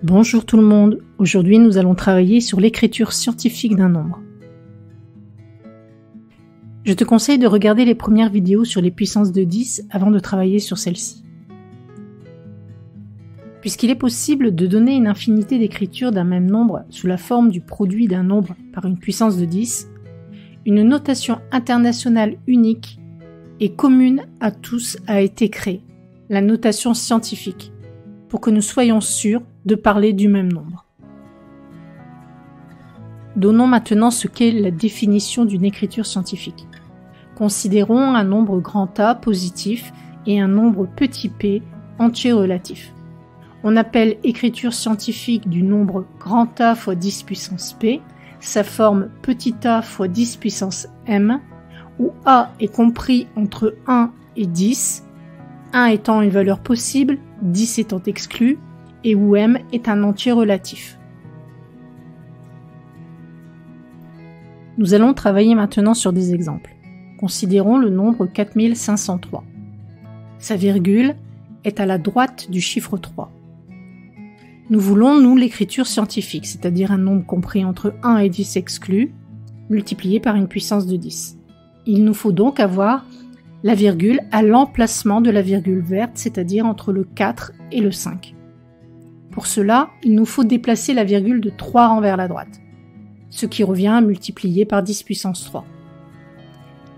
Bonjour tout le monde, aujourd'hui nous allons travailler sur l'écriture scientifique d'un nombre. Je te conseille de regarder les premières vidéos sur les puissances de 10 avant de travailler sur celle-ci. Puisqu'il est possible de donner une infinité d'écritures d'un même nombre sous la forme du produit d'un nombre par une puissance de 10, une notation internationale unique et commune à tous a été créée, la notation scientifique, pour que nous soyons sûrs de parler du même nombre. Donnons maintenant ce qu'est la définition d'une écriture scientifique. Considérons un nombre grand A positif et un nombre petit p entier relatif. On appelle écriture scientifique du nombre grand A fois 10 puissance p, sa forme petit a fois 10 puissance m, où A est compris entre 1 et 10, 1 étant une valeur possible, 10 étant exclu, et où m est un entier relatif. Nous allons travailler maintenant sur des exemples. Considérons le nombre 4503. Sa virgule est à la droite du chiffre 3. Nous voulons, nous, l'écriture scientifique, c'est-à-dire un nombre compris entre 1 et 10 exclus, multiplié par une puissance de 10. Il nous faut donc avoir la virgule à l'emplacement de la virgule verte, c'est-à-dire entre le 4 et le 5. Pour cela, il nous faut déplacer la virgule de 3 rangs vers la droite, ce qui revient à multiplier par 10 puissance 3.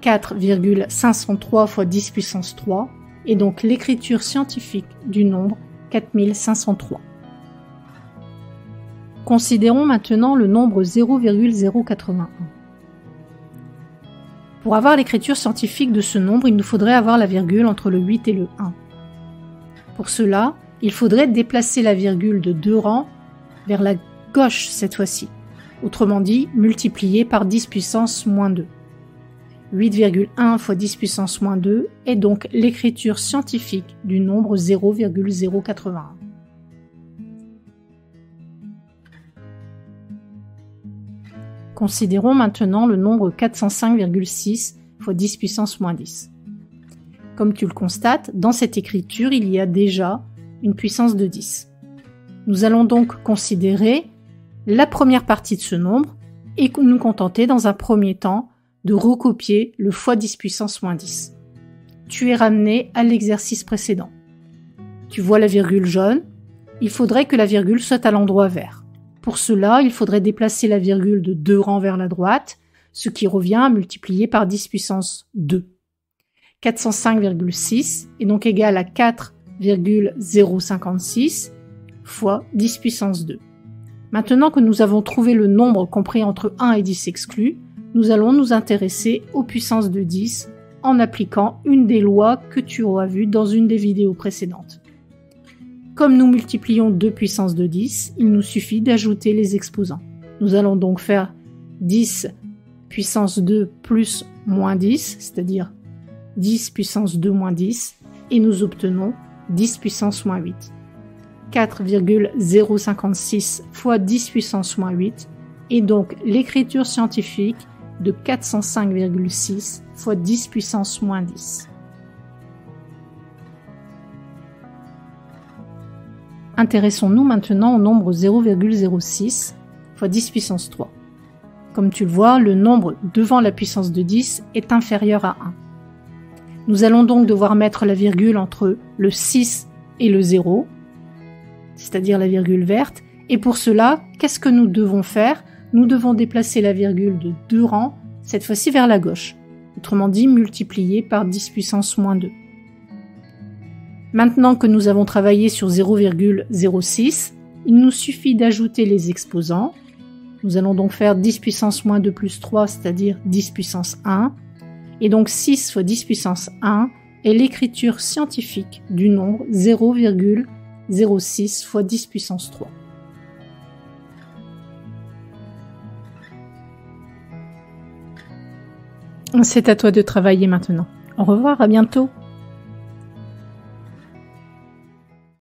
4,503 fois 10 puissance 3 est donc l'écriture scientifique du nombre 4503. Considérons maintenant le nombre 0,081. Pour avoir l'écriture scientifique de ce nombre, il nous faudrait avoir la virgule entre le 8 et le 1. Pour cela, il faudrait déplacer la virgule de 2 rangs vers la gauche cette fois-ci, autrement dit multiplier par 10 puissance moins 2. 8,1 fois 10 puissance moins 2 est donc l'écriture scientifique du nombre 0,081. Considérons maintenant le nombre 405,6 fois 10 puissance moins 10. Comme tu le constates, dans cette écriture, il y a déjà une puissance de 10. Nous allons donc considérer la première partie de ce nombre et nous contenter dans un premier temps de recopier le fois 10 puissance moins 10. Tu es ramené à l'exercice précédent. Tu vois la virgule jaune, il faudrait que la virgule soit à l'endroit vert. Pour cela, il faudrait déplacer la virgule de 2 rangs vers la droite, ce qui revient à multiplier par 10 puissance 2. 405,6 est donc égal à 4,056 fois 10 puissance 2. Maintenant que nous avons trouvé le nombre compris entre 1 et 10 exclus, nous allons nous intéresser aux puissances de 10 en appliquant une des lois que tu auras vues dans une des vidéos précédentes. Comme nous multiplions 2 puissances de 10, il nous suffit d'ajouter les exposants. Nous allons donc faire 10 puissance 2 plus moins 10, c'est-à-dire 10 puissance 2 moins 10, et nous obtenons 10 puissance moins 8. 4,056 fois 10 puissance moins 8 est donc l'écriture scientifique de 405,6 fois 10 puissance moins 10. Intéressons-nous maintenant au nombre 0,06 fois 10 puissance 3. Comme tu le vois, le nombre devant la puissance de 10 est inférieur à 1. Nous allons donc devoir mettre la virgule entre le 6 et le 0, c'est-à-dire la virgule verte, et pour cela, qu'est-ce que nous devons faire? Nous devons déplacer la virgule de 2 rangs, cette fois-ci vers la gauche, autrement dit multiplier par 10 puissance moins 2. Maintenant que nous avons travaillé sur 0,06, il nous suffit d'ajouter les exposants. Nous allons donc faire 10 puissance moins 2 plus 3, c'est-à-dire 10 puissance 1. Et donc 6 fois 10 puissance 1 est l'écriture scientifique du nombre 0,06 fois 10 puissance 3. C'est à toi de travailler maintenant. Au revoir, à bientôt.